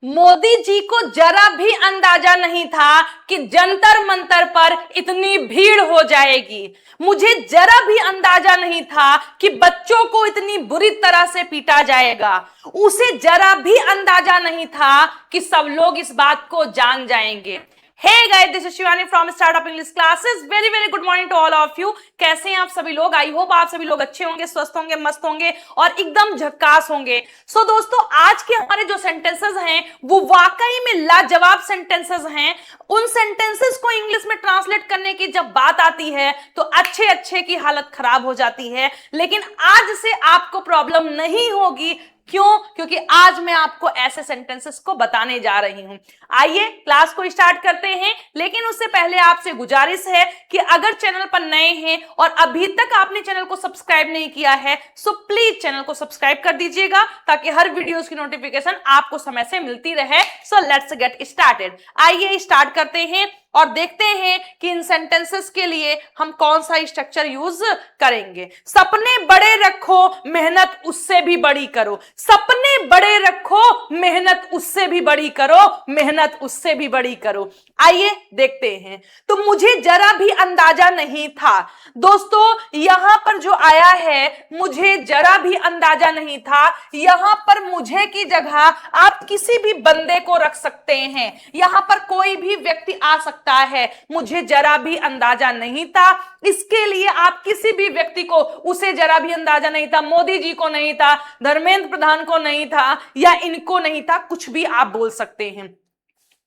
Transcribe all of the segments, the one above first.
मोदी जी को जरा भी अंदाजा नहीं था कि जंतर मंतर पर इतनी भीड़ हो जाएगी। मुझे जरा भी अंदाजा नहीं था कि बच्चों को इतनी बुरी तरह से पीटा जाएगा। उसे जरा भी अंदाजा नहीं था कि सब लोग इस बात को जान जाएंगे। Hey guys, this is Shivani from Startup English Classes. Very very good morning to all of you. कैसे हैं आप सभी लोग? आई होप आप सभी लोग अच्छे होंगे, स्वस्थ होंगे, मस्त होंगे और एकदम झक्कास होंगे। सो दोस्तों, आज के हमारे जो सेंटेंसेस हैं वो वाकई में लाजवाब सेंटेंसेस हैं। उन सेंटेंसेस को इंग्लिश में ट्रांसलेट करने की जब बात आती है तो अच्छे अच्छे की हालत खराब हो जाती है, लेकिन आज से आपको प्रॉब्लम नहीं होगी। क्यों? क्योंकि आज मैं आपको ऐसे सेंटेंसेस को बताने जा रही हूं। आइए क्लास को स्टार्ट करते हैं, लेकिन उससे पहले आपसे गुजारिश है कि अगर चैनल पर नए हैं और अभी तक आपने चैनल को सब्सक्राइब नहीं किया है सो प्लीज चैनल को सब्सक्राइब कर दीजिएगा ताकि हर वीडियोस की नोटिफिकेशन आपको समय से मिलती रहे। So let's get started. आइए स्टार्ट करते हैं और देखते हैं कि इन सेंटेंसेस के लिए हम कौन सा स्ट्रक्चर यूज करेंगे। सपने बड़े रखो, मेहनत उससे भी बड़ी करो। सपने बड़े रखो, मेहनत उससे भी बड़ी करो, मेहनत उससे भी बड़ी करो। आइए देखते हैं। तो मुझे जरा भी अंदाजा नहीं था। दोस्तों, यहां पर जो आया है मुझे जरा भी अंदाजा नहीं था, यहां पर मुझे की जगह आप किसी भी बंदे को रख सकते हैं। यहां पर कोई भी व्यक्ति आ सकता है। मुझे जरा भी अंदाजा नहीं था, इसके लिए आप किसी भी व्यक्ति को, उसे जरा भी अंदाजा नहीं था, मोदी जी को नहीं था, धर्मेंद्र प्रधान को नहीं था, या इनको नहीं था, कुछ भी आप बोल सकते हैं।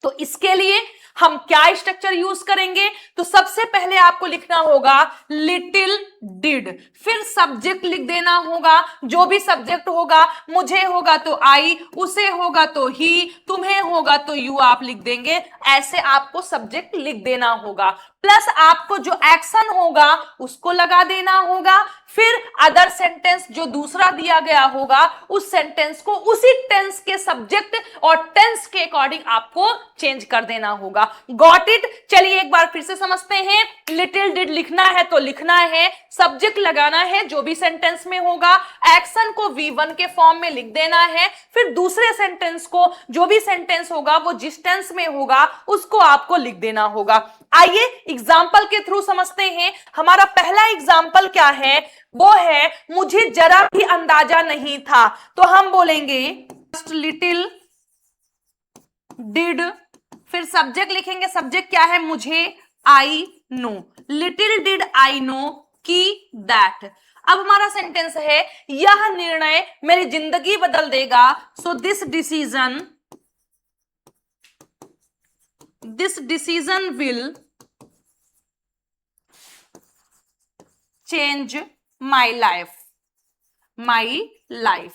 तो इसके लिए हम क्या स्ट्रक्चर यूज करेंगे? तो सबसे पहले आपको लिखना होगा लिटिल डिड, फिर सब्जेक्ट लिख देना होगा। जो भी सब्जेक्ट होगा, मुझे होगा तो आई, उसे होगा तो ही, तुम्हें होगा तो यू, आप लिख देंगे। ऐसे आपको सब्जेक्ट लिख देना होगा, प्लस आपको जो एक्शन होगा उसको लगा देना होगा। फिर अदर सेंटेंस जो दूसरा दिया गया होगा उस सेंटेंस को उसी टेंस के सब्जेक्ट और टेंस के अकॉर्डिंग आपको चेंज कर देना होगा। Got it? चलिए एक बार फिर से समझते हैं। लिटिल डिड लिखना है तो लिखना है, सब्जेक्ट लगाना है जो भी सेंटेंस में होगा, एक्शन को V1 के फॉर्म में लिख देना है, फिर दूसरे सेंटेंस को, जो भी सेंटेंस होगा वो जिस टेंस में होगा उसको आपको लिख देना होगा। आइए एग्जाम्पल के थ्रू समझते हैं। हमारा पहला एग्जाम्पल क्या है? वो है मुझे जरा भी अंदाजा नहीं था। तो हम बोलेंगे लिटिल डिड, फिर सब्जेक्ट लिखेंगे। सब्जेक्ट क्या है? मुझे, I know. Little did I know कि दैट। अब हमारा सेंटेंस है यह निर्णय मेरी जिंदगी बदल देगा। So this decision will change my life.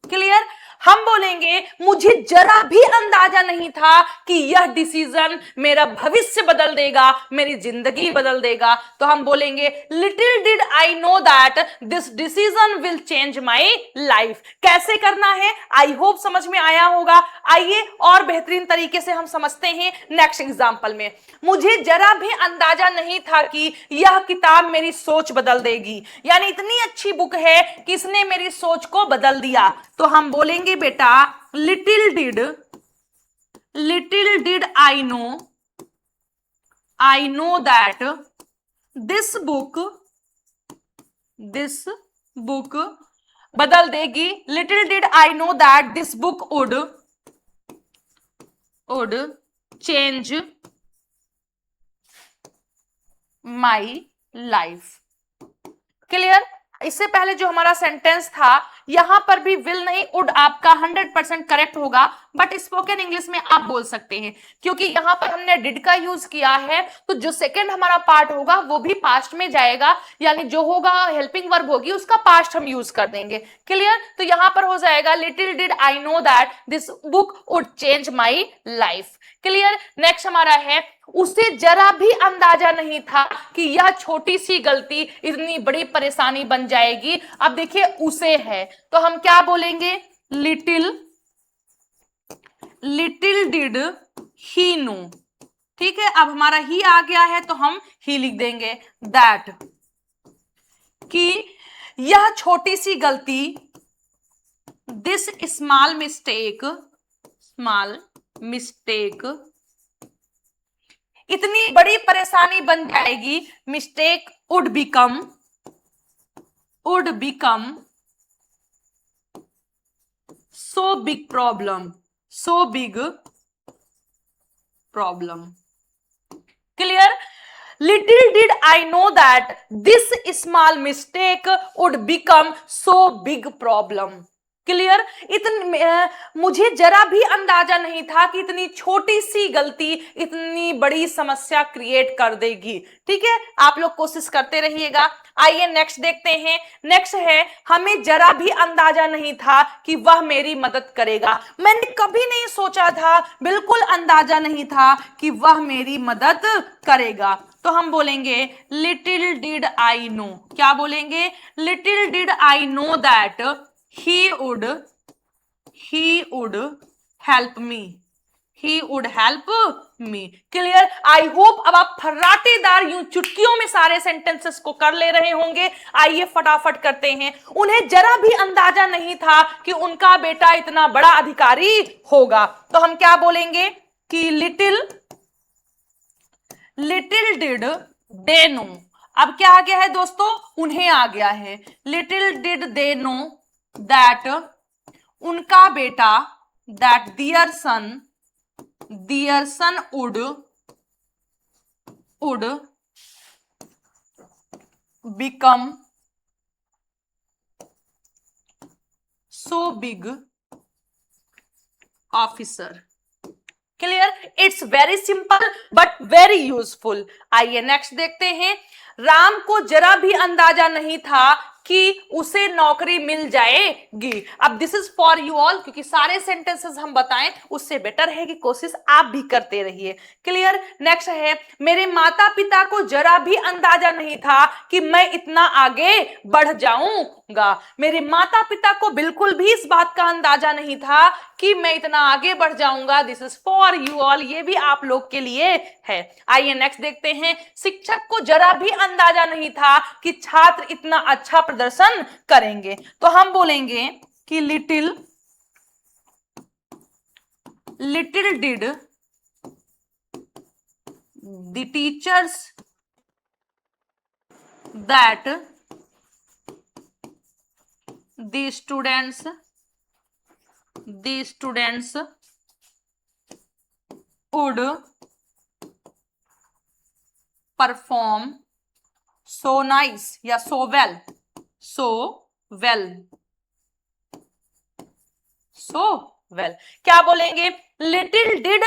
Clear? हम बोलेंगे मुझे जरा भी अंदाजा नहीं था कि यह डिसीजन मेरा भविष्य बदल देगा, मेरी जिंदगी बदल देगा। तो हम बोलेंगे little did I know that this decision will change my life. कैसे करना है आई होप समझ में आया होगा। आइए और बेहतरीन तरीके से हम समझते हैं नेक्स्ट एग्जांपल में। मुझे जरा भी अंदाजा नहीं था कि यह किताब मेरी सोच बदल देगी, यानी इतनी अच्छी बुक है कि इसने मेरी सोच को बदल दिया। तो हम बोलेंगे बेटा little did I know that this book बदल देगी। Little did I know that this book would change my life. Clear? इससे पहले जो हमारा सेंटेंस था यहां पर भी विल नहीं वुड आपका 100% करेक्ट होगा, बट स्पोकन इंग्लिश में आप बोल सकते हैं क्योंकि यहां पर हमने डिड का यूज किया है। तो जो सेकंड हमारा पार्ट होगा वो भी पास्ट में जाएगा, यानी जो होगा हेल्पिंग वर्ब होगी उसका पास्ट हम यूज कर देंगे। क्लियर? तो यहां पर हो जाएगा little did I know that this book would change my life. Clear? Next हमारा है उसे जरा भी अंदाजा नहीं था कि यह छोटी सी गलती इतनी बड़ी परेशानी बन जाएगी। अब देखिए उसे है तो हम क्या बोलेंगे? Little did he know. ठीक है, अब हमारा ही आ गया है तो हम ही लिख देंगे दैट, कि यह छोटी सी गलती, this small mistake small mistake इतनी बड़ी परेशानी बन जाएगी, mistake would become so big problem. Clear? Little did I know that this small mistake would become so big problem. Clear? मुझे जरा भी अंदाजा नहीं था कि इतनी छोटी सी गलती इतनी बड़ी समस्या क्रिएट कर देगी। ठीक है, आप लोग कोशिश करते रहिएगा। आइए नेक्स्ट देखते हैं। नेक्स्ट है, हमें जरा भी अंदाजा नहीं था कि वह मेरी मदद करेगा। मैंने कभी नहीं सोचा था, बिल्कुल अंदाजा नहीं था कि वह मेरी मदद करेगा। तो हम बोलेंगे लिटिल डिड आई नो। क्या बोलेंगे? Little did I know that he would help me। Clear? I hope अब आप फर्राटेदार यूं चुटकियों में सारे सेंटेंसेस को कर ले रहे होंगे। आइए फटाफट करते हैं। उन्हें जरा भी अंदाजा नहीं था कि उनका बेटा इतना बड़ा अधिकारी होगा। तो हम क्या बोलेंगे कि लिटिल डिड दे नो। अब क्या आ गया है दोस्तों? उन्हें आ गया है। Little did they know that उनका बेटा, that their son would become so big officer। Clear? It's very simple but very useful. आइए नेक्स्ट देखते हैं। राम को जरा भी अंदाजा नहीं था कि उसे नौकरी मिल जाएगी। अब this is for you all, क्योंकि सारे सेंटेंसेस हम बताएं उससे बेटर है कि कोशिश आप भी करते रहिए। क्लियर? नेक्स्ट है, मेरे माता पिता को जरा भी अंदाजा नहीं था कि मैं इतना आगे बढ़ जाऊंगा। मेरे माता पिता को बिल्कुल भी इस बात का अंदाजा नहीं था कि मैं इतना आगे बढ़ जाऊंगा। This is for you all, ये भी आप लोग के लिए है। आइए नेक्स्ट देखते हैं। शिक्षक को जरा भी अंदाजा नहीं था कि छात्र इतना अच्छा प्रदर्शन करेंगे। तो हम बोलेंगे कि little did the teachers that the students would perform so nice या so well क्या बोलेंगे? Little did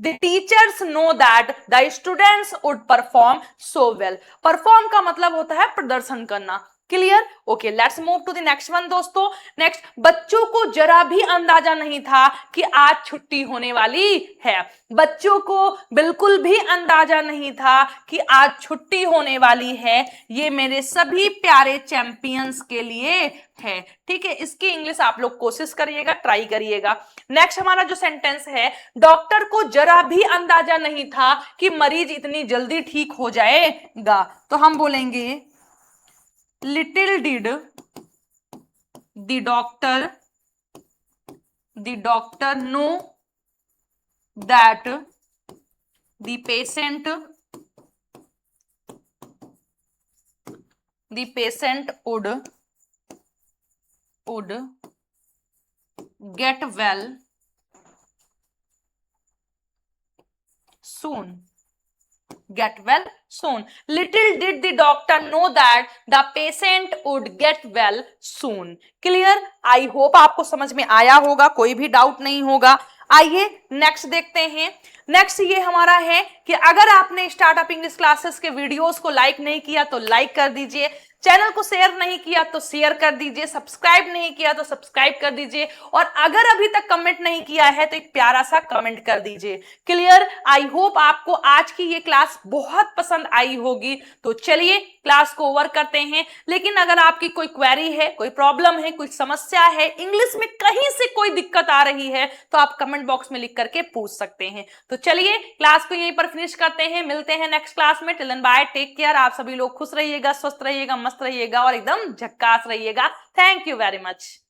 the teachers know that the students would perform so well. Perform का मतलब होता है प्रदर्शन करना। Clear? Okay, let's move to the next one दोस्तों। नेक्स्ट, बच्चों को जरा भी अंदाजा नहीं था कि आज छुट्टी होने वाली है। बच्चों को बिल्कुल भी अंदाजा नहीं था कि आज छुट्टी होने वाली है। ये मेरे सभी प्यारे चैंपियंस के लिए है। ठीक है, इसकी इंग्लिश आप लोग कोशिश करिएगा, ट्राई करिएगा। नेक्स्ट हमारा जो सेंटेंस है, डॉक्टर को जरा भी अंदाजा नहीं था कि मरीज इतनी जल्दी ठीक हो जाएगा। तो हम बोलेंगे little did the doctor no that the patient would get well soon। Little did the doctor know that the patient would get well soon। Clear? I hope आपको समझ में आया होगा, कोई भी डाउट नहीं होगा। आइए नेक्स्ट देखते हैं। नेक्स्ट ये हमारा है कि अगर आपने स्टार्टअप इंग्लिश क्लासेस के वीडियोस को लाइक नहीं किया तो लाइक कर दीजिए, चैनल को शेयर नहीं किया तो शेयर कर दीजिए, सब्सक्राइब नहीं किया तो सब्सक्राइब कर दीजिए, और अगर अभी तक कमेंट नहीं किया है तो एक प्यारा सा कमेंट कर दीजिए। क्लियर? आई होप आपको आज की ये क्लास बहुत पसंद आई होगी। तो चलिए क्लास को ओवर करते हैं। लेकिन अगर आपकी कोई क्वेरी है, कोई प्रॉब्लम है, कोई समस्या है, इंग्लिश में कहीं से कोई दिक्कत आ रही है, तो आप कमेंट बॉक्स में लिख करके पूछ सकते हैं। तो चलिए क्लास को यहीं पर फिनिश करते हैं। मिलते हैं नेक्स्ट क्लास में। Till then bye, take care. आप सभी लोग खुश रहिएगा, स्वस्थ रहिएगा, मस्त रहिएगा और एकदम झक्कास रहिएगा। Thank you very much.